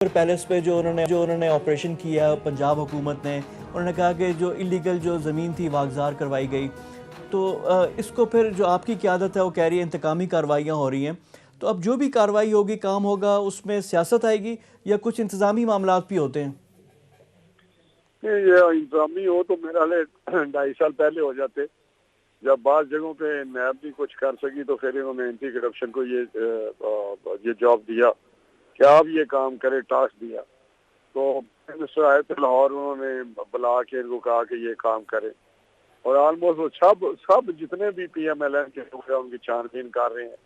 Palace पे जो उन्होंने ऑपरेशन किया पंजाब हुकूमत ने, उन्होंने कहा कि जो इलीगल जो ज़मीन थी वागजार करवाई गई। तो इसको फिर जो आपकी क़यादत है वो कह रही है इंतकामी कार्रवाइयाँ हो रही हैं। तो अब जो भी कार्रवाई होगी, काम होगा, उसमें सियासत आएगी या कुछ इंतज़ामी मामलात भी होते हैं? ये इंतजामी हो तो मेरा हाल 2.5 साल पहले हो जाते। जब बाज़ जगहों पे नैब नहीं कुछ कर सकी तो फिर इन्होंने एंटी करप्शन को ये जॉब दिया कि आप ये काम करें, टास्क दिया। तो मिनिस्टर आए थे लाहौर, उन्होंने बुला के इनको कहा कि ये काम करें, और ऑलमोस्ट वो सब जितने भी PMLN के लोग हैं उनकी छानबीन कर रहे हैं।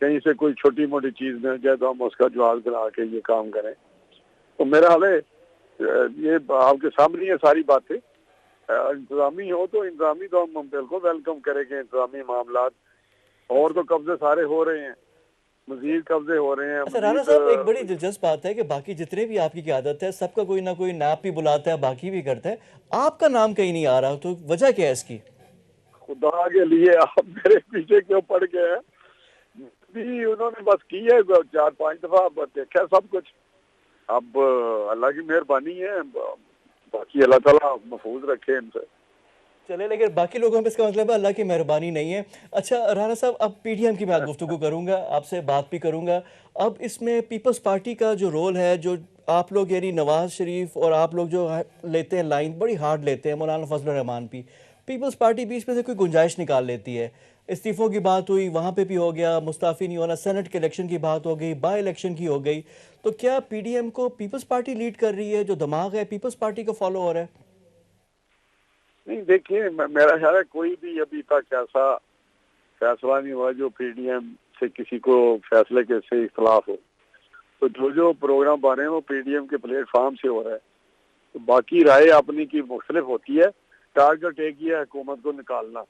कहीं से कोई छोटी मोटी चीज़ मिल जाए तो हम उसका जवाब दिला के ये काम करें। तो मेरा हाल है ये आपके सामने है सारी बातें। इंतजामी हो तो इंतजामी तो हम बिल्कुल वेलकम करेंगे। इंतजामी मामलात और तो कब्जे सारे हो रहे हैं, मजीद कब्जे हो रहे हैं। अच्छा राणा साहब, एक बड़ी दिलचस्प बात है कि बाकी जितने भी आपकी क़यादत है सबका कोई ना कोई नाप भी बुलाता है, बाकी भी करता है, आपका नाम कहीं नहीं आ रहा, तो वजह क्या है इसकी? खुदा के लिए आप मेरे पीछे क्यों पड़ गए हैं? भी उन्होंने बस की है 4-5 दफा, देखा सब कुछ। अब अल्लाह की मेहरबानी है, बाकी अल्लाह ताला महफूज रखे इनसे। चले, लेकिन बाकी लोगों पे इसका मतलब है अल्लाह की मेहरबानी नहीं है। अच्छा राणा साहब, अब PTM की मैं गुफ्तगू करूंगा, आपसे बात भी करूंगा। अब इसमें पीपल्स पार्टी का जो रोल है, जो आप लोग यानी नवाज शरीफ और आप लोग जो लेते हैं लाइन बड़ी हार्ड लेते हैं, मौलाना फजल रहमान भी, पीपल्स पार्टी बीच में से कोई गुंजाइश निकाल लेती है। इस्तीफ़ों की बात हुई, वहाँ पे भी हो गया, मुस्ताफ़ी नहीं होना, सेनेट के इलेक्शन की बात हो गई, बाई इलेक्शन की हो गई। तो क्या PDM को पीपल्स पार्टी लीड कर रही है, जो दिमाग है पीपल्स पार्टी को फॉलो हो रहा है? नहीं, देखिए मेरा ख्याल है कोई भी अभी तक ऐसा फैसला नहीं हुआ जो PDM से किसी को फैसले के से इख्तलाफ हो। तो जो जो प्रोग्राम बने हैं वो PDM के प्लेटफॉर्म से हो रहा है। तो बाकी राय अपनी की मुख्तलिफ होती है। टारगेट एक ही है, हुकूमत को निकालना,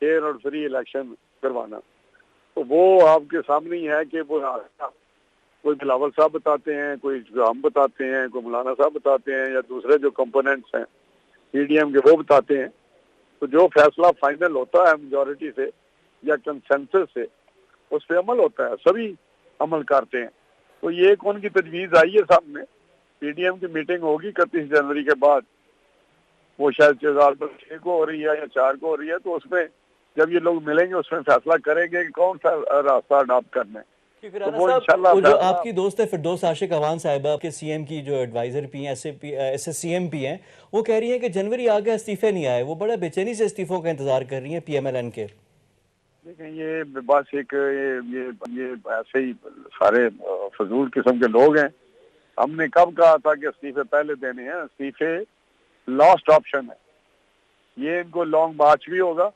फेयर और फ्री इलेक्शन करवाना। तो वो आपके सामने ही है कि वो कोई बिलावल साहब बताते हैं, कोई हम बताते हैं, कोई मौलाना साहब बताते हैं, या दूसरे जो कंपोनेंट्स हैं PDM के वो बताते हैं। तो जो फैसला फाइनल होता है मेजॉरिटी से या कंसेंसस से, उस पर अमल होता है, सभी अमल करते हैं। तो ये कौन की तजवीज़ आई है सामने। PDM की मीटिंग होगी 31 जनवरी के बाद, वो शायद 6 को हो रही है या 4 को हो रही है। तो उसमें जब ये लोग मिलेंगे उसमें फैसला करेंगे कि कौन सा रास्ता अडॉप्ट करना है। क्योंकि तो राणा वो साहब, इंशाल्लाह वो जो फैसला। आपकी दोस्त है फिरदौस आशिक अवान साहिबा, आपके CM की जो एडवाइजर भी हैं, SSCM भी हैं, वो कह रही हैं कि जनवरी आ गया, इस्तीफे नहीं आए, वो बड़ा बेचैनी से इस्तीफों का इंतजार कर रही हैं PMLN के। देखें, ये बस एक ये ऐसे ही सारे फजूल किस्म के लोग हैं। हमने कब कहा था कि इस्तीफे पहले देने हैं? इस्तीफे लास्ट ऑप्शन है। ये इनको लॉन्ग मार्च भी होगा,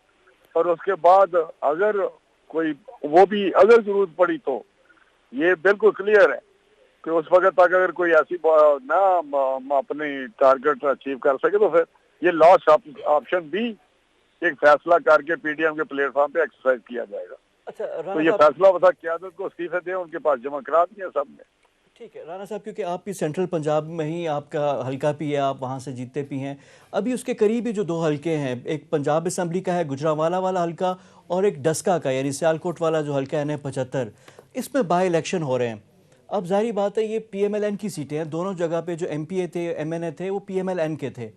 और उसके बाद अगर कोई वो भी अगर जरूरत पड़ी तो ये बिल्कुल क्लियर है कि उस वक्त तक अगर कोई ऐसी ना अपने टारगेट अचीव कर सके तो फिर ये लास्ट ऑप्शन भी एक फैसला करके PDM के प्लेटफॉर्म पे एक्सरसाइज किया जाएगा। अच्छा तो राणा ये साहब, फैसला बता क़यादत को इस्तीफे दें, उनके पास जमा करा दिए सबने। ठीक है राणा साहब, क्योंकि आप भी सेंट्रल पंजाब में ही आपका हल्का भी है, आप वहाँ से जीतते भी हैं। अभी उसके करीब ही जो 2 हल्के हैं, एक पंजाब असम्बली का है गुजरांवाला वाला हल्का, और एक डस्का का यानी सियालकोट वाला जो हल्का है NA-75, इसमें बाई इलेक्शन हो रहे हैं। अब जाहिर बात है ये PMLN की सीटें हैं, दोनों जगह पे जो MPA थे, MNA थे, वो PMLN के थे।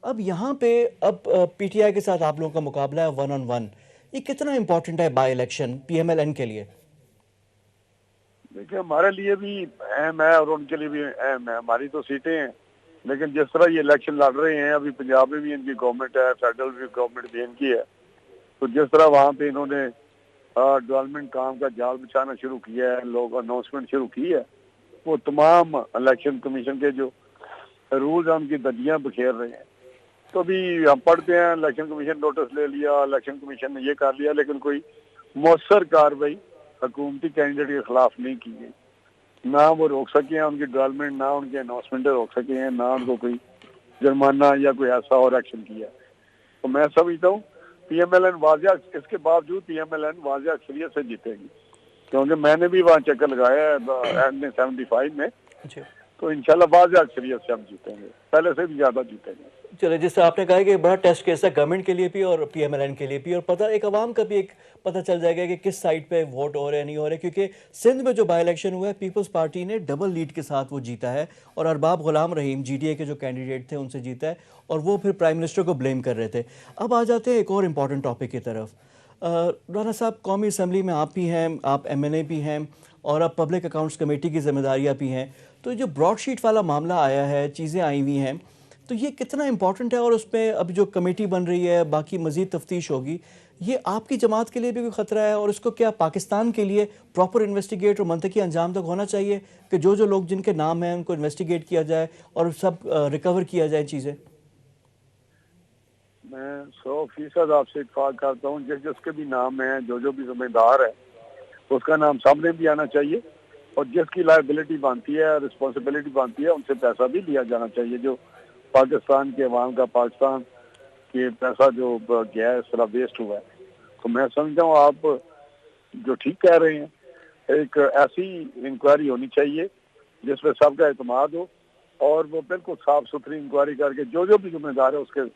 अब यहाँ पे अब PTI के साथ आप लोगों का मुकाबला है 1 on 1। ये कितना इंपॉर्टेंट है बाई इलेक्शन PMLN के लिए? देखिए, हमारे लिए भी अहम है और उनके लिए भी अहम है। हमारी तो सीटें हैं, लेकिन जिस तरह ये इलेक्शन लड़ रहे हैं, अभी पंजाब में भी इनकी गवर्नमेंट है, फेडरल भी गवर्नमेंट भी इनकी है। तो जिस तरह वहाँ पे इन्होंने डेवलपमेंट काम का जाल बिछाना शुरू किया है, लोग अनाउंसमेंट शुरू की है, वो तमाम इलेक्शन कमीशन के जो रूल्स हैं उनकी ददियाँ बिखेर रहे हैं। तो अभी हम पढ़ते हैं इलेक्शन कमीशन नोटिस ले लिया, इलेक्शन कमीशन ने ये कर लिया, लेकिन कोई मौसर कार्रवाई हुकूमती कैंडिडेट के खिलाफ नहीं की गई। ना वो रोक सके हैं उनकी डेवलपमेंट, ना उनके अनाउंसमेंट रोक सके हैं, ना उनको कोई जुर्माना या कोई ऐसा और एक्शन किया। तो मैं समझता हूँ PMLN वाजिया, इसके बावजूद PMLN वाजिया अक्सरियत से जीतेगी, क्योंकि मैंने भी वहाँ चक्कर लगाया है NA-75 में। तो इंशाल्लाह बाज़ अक्सरियत से हम जीतेंगे, पहले से भी ज़्यादा जीतेंगे। चले, जैसे आपने कहा कि बड़ा टेस्ट केस है गवर्नमेंट के लिए भी और पीएमएलएन के लिए भी, और पता एक आवाम का भी एक पता चल जाएगा कि किस साइड पे वोट हो रहे हैं नहीं हो रहे, क्योंकि सिंध में जो बाई इलेक्शन हुआ है पीपल्स पार्टी ने डबल लीड के साथ वो जीता है और अरबाब गुलाम रहीम जीडीए के जो कैंडिडेट थे उनसे जीता है, और वो फिर प्राइम मिनिस्टर को ब्लेम कर रहे थे। अब आ जाते हैं एक और इम्पॉर्टेंट टॉपिक की तरफ। राना साहब, कौमी असम्बली में आप भी हैं, आप एमएनए भी हैं और अब पब्लिक अकाउंट्स कमेटी की जिम्मेदारियां भी हैं, तो जो ब्रॉडशीट वाला मामला आया है, चीज़ें आई हुई हैं, तो ये कितना इंपॉर्टेंट है और उसमें अब जो कमेटी बन रही है बाकी मज़ीद तफ्तीश होगी, ये आपकी जमात के लिए भी कोई ख़तरा है? और इसको क्या पाकिस्तान के लिए प्रॉपर इन्वेस्टिगेट और मनतकी अंजाम तक होना चाहिए कि जो लोग जिनके नाम हैं उनको इन्वेस्टिगेट किया जाए और सब रिकवर किया जाए चीज़ें? मैं 100% आपसे इत्तेफाक करता हूँ, जिसके भी नाम है, जो भी जिम्मेदार है, उसका नाम सामने भी आना चाहिए और जिसकी लायबिलिटी बनती है, रिस्पॉन्सिबिलिटी बनती है, उनसे पैसा भी लिया जाना चाहिए। जो पाकिस्तान के अवाम का, पाकिस्तान के पैसा जो गया है, इस तरह वेस्ट हुआ है, तो मैं समझता हूँ आप जो ठीक कह रहे हैं, एक ऐसी इंक्वायरी होनी चाहिए जिसमें सबका एतमाद हो और वो बिल्कुल साफ सुथरी इंक्वायरी करके जो भी जिम्मेदार है उसके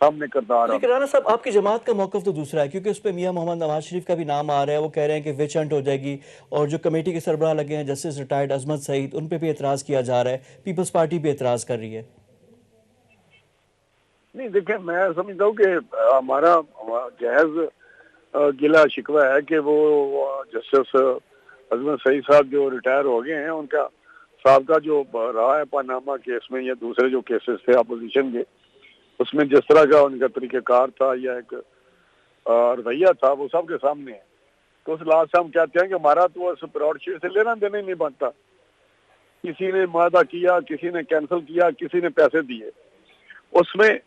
सामने करदार। लेकिन राना साहब, आपकी जमात का मौकफ तो दूसरा है, क्योंकि उस पर मियां मोहम्मद नवाज शरीफ का भी नाम आ रहा है। वो कह रहे हैं कि विच हंट हो जाएगी, और जो कमेटी के सरबराह लगे हैं जस्टिस रिटायर्ड अजमत सईद, उन पर भी एतराज़ किया जा रहा है, पीपल्स पार्टी भी एतराज़ कर रही है। नहीं, देखिए, मैं समझता हूँ कि हमारा जायज़ गिला शिकवा है कि वो जस्टिस अजमत सईद साहब जो रिटायर हो गए हैं, उनका साहब जो रहा है पानामा केस में या दूसरे जो केसेस थे अपोजिशन के, उसमें जिस तरह का उनका तरीक़ेकार था या एक रवैया था, वो सबके सामने है। तो उस लास्ट से हम कहते हैं कि हमारा तो उस ब्रॉडशीट से लेना देना ही नहीं बनता। किसी ने मादा किया, किसी ने कैंसिल किया, किसी ने पैसे दिए, उसमें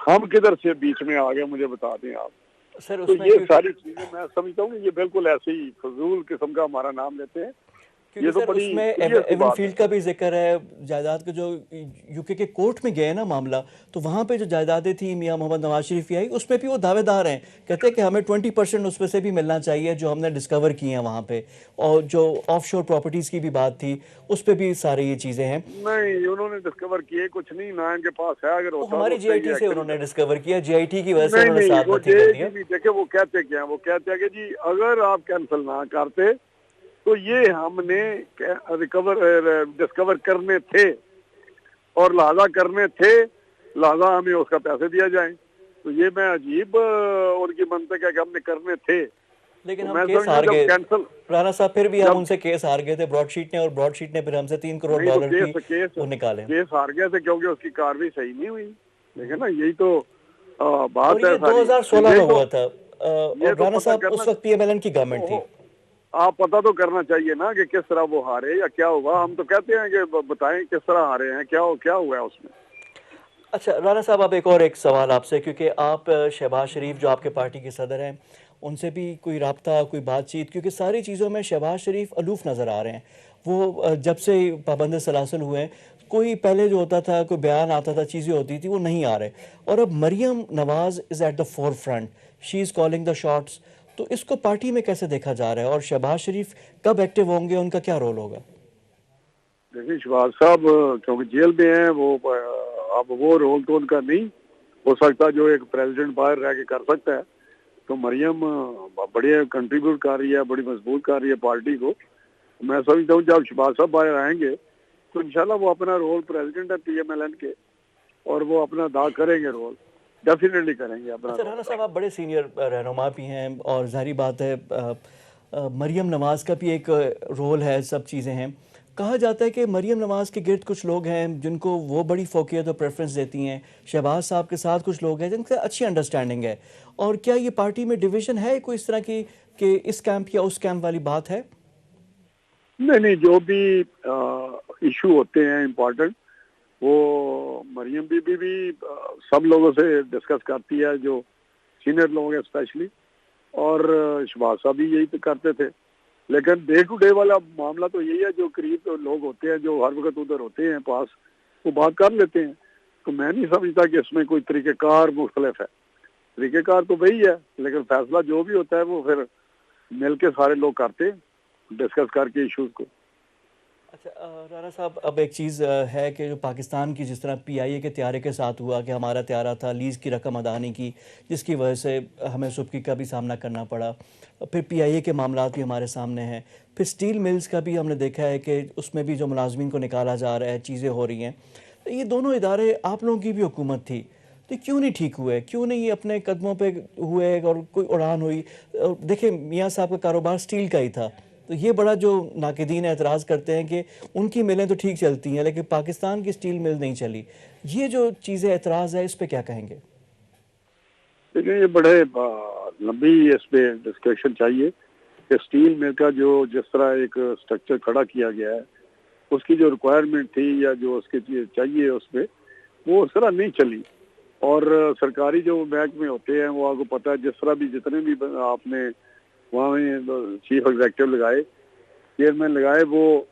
हम किधर से बीच में आ गए, मुझे बता दें आप। सर, तो ये सारी चीजें मैं समझता हूँ कि ये बिल्कुल ऐसे ही फजूल किस्म का हमारा नाम लेते हैं। क्योंकि सर उसमें एवन फील्ड का भी जिक्र है, जायदाद का जो यूके के कोर्ट में गया है ना मामला, तो वहाँ पे जो जायदादें थी मियां मोहम्मद नवाज शरीफ की आई, उसमें भी वो दावेदार हैं, कहते हैं कि हमें 20% उसमें से भी मिलना चाहिए जो हमने डिस्कवर की हैं वहाँ पे। और जो ऑफशोर प्रॉपर्टीज की भी बात थी, उस पर भी सारी ये चीज़ें हैं। नहीं, उन्होंने डिस्कवर किए कुछ नहीं, ना इनके पास है। अगर होता हमारी जीआईटी से उन्होंने डिस्कवर किया, जीआईटी की वजह से उन्होंने साथ में दिया। देखिए, वो कहते क्या है, वो कहते हैं कि जी अगर आप कैंसिल ना करते तो ये हमने डिस्कवर करने थे और लाजा करने थे, लाजा हमें उसका पैसे दिया जाए। तो ये मैं अजीब उनकी मंतक है कि हमने करने थे। लेकिन तो हम केस हार गए राना साहब, फिर भी हम उनसे केस हार गए थे ब्रॉडशीट ने, और ब्रॉडशीट ने फिर हमसे $3 करोड़ भी वो निकाले। केस हार गए थे क्योंकि उसकी कार्रवाई सही नहीं हुई। देखिए ना, यही तो बात है। 2016 में हुआ था और राना साहब उस वक्त पीएमएलएन की गवर्नमेंट थी। आप पता तो करना चाहिए ना कि किस तरह वो हारे या क्या हुआ। हम तो कहते हैं कि बताएं किस तरह हारे हैं, क्या हुआ है उसमें। अच्छा राना साहब, अब एक सवाल आपसे, क्योंकि आप शहबाज शरीफ जो आपके पार्टी के सदर हैं, उनसे भी कोई राब्ता, कोई बातचीत, क्योंकि सारी चीज़ों में शहबाज शरीफ अलूफ नज़र आ रहे हैं। वो जब से पाबंद सलासल हुए हैं, कोई पहले जो होता था, कोई बयान आता था, चीज़ें होती थी, वो नहीं आ रहे। और अब Maryam Nawaz is at the forefront, she is calling the shots. तो इसको पार्टी में कैसे देखा जा रहा है और शहबाज शरीफ कब एक्टिव होंगे, उनका क्या रोल होगा? देखिए, शहबाज साहब क्योंकि जेल में हैं, वो अब वो रोल तो उनका नहीं हो सकता जो एक प्रेसिडेंट बाहर रह के कर सकता है। तो मरियम बड़े कंट्रीब्यूट कर रही है, बड़ी मजबूत कर रही है पार्टी को। मैं समझता हूँ जब शहबाज साहब बाहर आएंगे तो इंशाल्लाह वो अपना रोल, प्रेसिडेंट है पीएमएलएन के, और वो अपना अदा करेंगे, रोल डेफिनेटली करेंगे अपना। अच्छा राना साहब, आप बड़े सीनियर रहनुमा भी हैं और जाहिर बात है मरियम नवाज का भी एक रोल है, सब चीज़ें हैं। कहा जाता है कि मरियम नवाज के गिर्द कुछ लोग हैं जिनको वो बड़ी फोकियत और प्रेफरेंस देती हैं, शहबाज साहब के साथ कुछ लोग हैं जिनसे अच्छी अंडरस्टैंडिंग है। और क्या ये पार्टी में डिवीज़न है कोई इस तरह की कि इस कैंप या उस कैंप वाली बात है? नहीं, जो भी इशू होते हैं इम्पोर्टेंट, वो मरियम बीबी भी सब लोगों से डिस्कस करती है, जो सीनियर लोग हैं स्पेशली, और शहबाज साहब भी यही तो करते थे। लेकिन डे टू डे वाला मामला तो यही है, जो करीब तो लोग होते हैं जो हर वक्त उधर होते हैं पास, वो बात कर लेते हैं। तो मैं नहीं समझता कि इसमें कोई तरीक़ेकार मुख्तलिफ है। तरीक़ेकार तो वही है, लेकिन फैसला जो भी होता है वो फिर मिल के सारे लोग करते हैं, डिस्कस करके इशूज़ को। अच्छा राणा साहब, अब एक चीज़ है कि जो पाकिस्तान की जिस तरह पीआईए के त्यारे के साथ हुआ कि हमारा त्यारा था, लीज़ की रकम अदा नहीं की, जिसकी वजह से हमें सुबकी का भी सामना करना पड़ा। फिर पीआईए के मामलात भी हमारे सामने हैं। फिर स्टील मिल्स का भी हमने देखा है कि उसमें भी जो मुलाजमीन को निकाला जा रहा है, चीज़ें हो रही हैं। तो ये दोनों इदारे आप लोगों की भी हुकूमत थी, तो क्यों नहीं ठीक हुए, क्यों नहीं ये अपने कदमों पे हुए और कोई उड़ान हुई? देखिए, मियाँ साहब का कारोबार स्टील का ही था, तो ये बड़ा जो नाक़िदीन एतराज़ करते हैं कि उनकी मिलें तो ठीक चलती हैं लेकिन पाकिस्तान की स्टील मिल नहीं चली। ये जो चीज़ें एतराज़ है, इस पे क्या कहेंगे? देखिए ये बड़े लंबी इस पे डिस्कशन चाहिए कि स्टील मिल का जो जिस तरह एक स्ट्रक्चर खड़ा किया गया है, उसकी जो रिक्वायरमेंट थी या जो उसके चाहिए उसमें, वो उस तरह नहीं चली। और सरकारी जो महकमे होते हैं वो आपको पता है, जिस तरह भी जितने भी आपने वहाँ चीफ एग्जीक्यूटिव लगाए, चेयरमैन लगाए, वो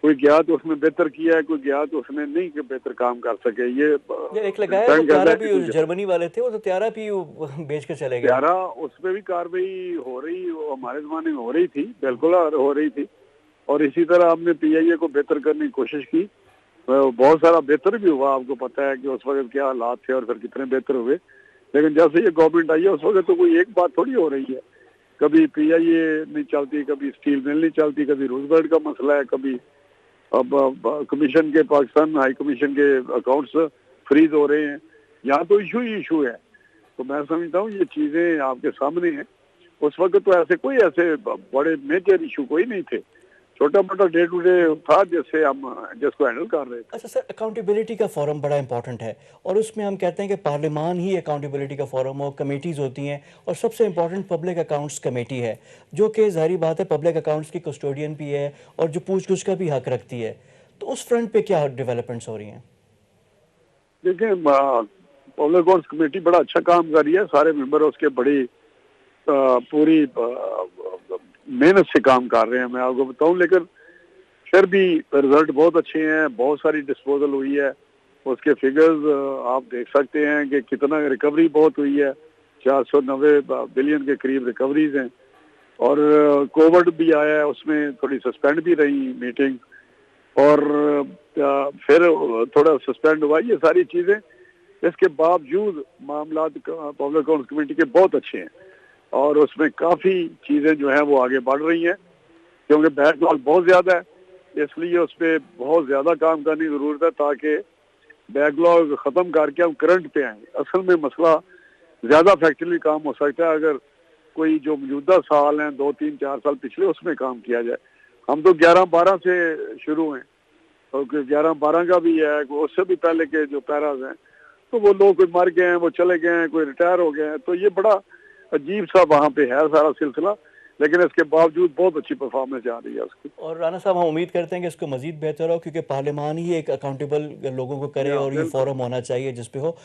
कोई गया तो उसमें बेहतर किया है, कोई गया तो उसने नहीं कि बेहतर काम कर सके। ये या एक लगाया वो डिपेंड करता त्यारा है भी, कि जर्मनी वाले थे वो, तो त्यारा भी वो बेच के चले गए। प्यारा उस पर भी कार्रवाई हो रही, वो हमारे जमाने में हो रही थी, बिल्कुल हो रही थी। और इसी तरह हमने पीआईए को बेहतर करने की कोशिश की, बहुत सारा बेहतर भी हुआ। आपको पता है कि उस वक्त क्या हालात थे और फिर कितने बेहतर हुए। लेकिन जैसे ये गवर्नमेंट आई है उस वक्त तो कोई एक बात थोड़ी हो रही है, कभी पीआईए नहीं चलती, कभी स्टील मिल नहीं चलती, कभी रोजगार्ड का मसला है, कभी अब कमीशन के, पाकिस्तान हाई कमीशन के अकाउंट्स फ्रीज हो रहे हैं। यहाँ तो इशू ही इशू है। तो मैं समझता हूँ ये चीजें आपके सामने हैं। उस वक्त तो ऐसे कोई ऐसे बड़े मेजर इशू कोई नहीं थे, छोटा मोटा डे टू डे था जिससे हम जिसको हैंडल कर रहे थे। अच्छा सर, अकाउंटेबिलिटी का फोरम बड़ा इंपॉर्टेंट है और उसमें हम कहते हैं कि पार्लियामान ही अकाउंटेबिलिटी का फोरम हो, कमेटीज़ होती हैं और सबसे इंपॉर्टेंट पब्लिक अकाउंट्स कमेटी है, जो कि ज़ाहिर बात है पब्लिक अकाउंट्स की कस्टोडियन भी है और जो पूछ गुछ का भी हक रखती है। तो उस फ्रंट पे क्या डेवलपमेंट्स हो रही हैं? देखिए पब्लिक अकाउंट्स कमेटी बड़ा अच्छा काम कर रही है, सारे मेंबर उसके बड़ी पूरी मेहनत से काम कर रहे हैं, मैं आपको बताऊं। लेकिन फिर भी रिजल्ट बहुत अच्छे हैं, बहुत सारी डिस्पोजल हुई है। उसके फिगर्स आप देख सकते हैं कि कितना रिकवरी बहुत हुई है, 490 बिलियन के करीब रिकवरीज हैं। और कोविड भी आया है, उसमें थोड़ी सस्पेंड भी रही मीटिंग, और फिर थोड़ा सस्पेंड हुआ। ये सारी चीजें इसके बावजूद मामला पब्लिक अकाउंट्स कमेटी के बहुत अच्छे हैं और उसमें काफी चीजें जो है वो आगे बढ़ रही हैं, क्योंकि बैकलॉग बहुत ज्यादा है, इसलिए उस पर बहुत ज्यादा काम करने की जरूरत है ताकि बैकलॉग खत्म करके हम करंट पे आए। असल में मसला ज्यादा इफेक्टिवली काम हो सकता है अगर कोई जो मौजूदा साल हैं, 2 3 4 साल पिछले, उसमें काम किया जाए। हम तो 11 12 से शुरू हैं, तो 11 12 का भी है, उससे भी पहले के जो पैराज हैं, तो वो लोग कोई मर गए हैं, वो चले गए हैं, कोई रिटायर हो गए हैं। तो ये बड़ा अजीब सा वहाँ पे है सारा सिलसिला, लेकिन इसके बावजूद बहुत अच्छी परफॉर्मेंस आ रही है उसकी। और राणा साहब, हम उम्मीद करते हैं कि इसको मजीद बेहतर हो, क्योंकि पार्लियामान ही एक अकाउंटेबल लोगों को करे और ये बिल्कुल। फोरम होना चाहिए जिस पे हो।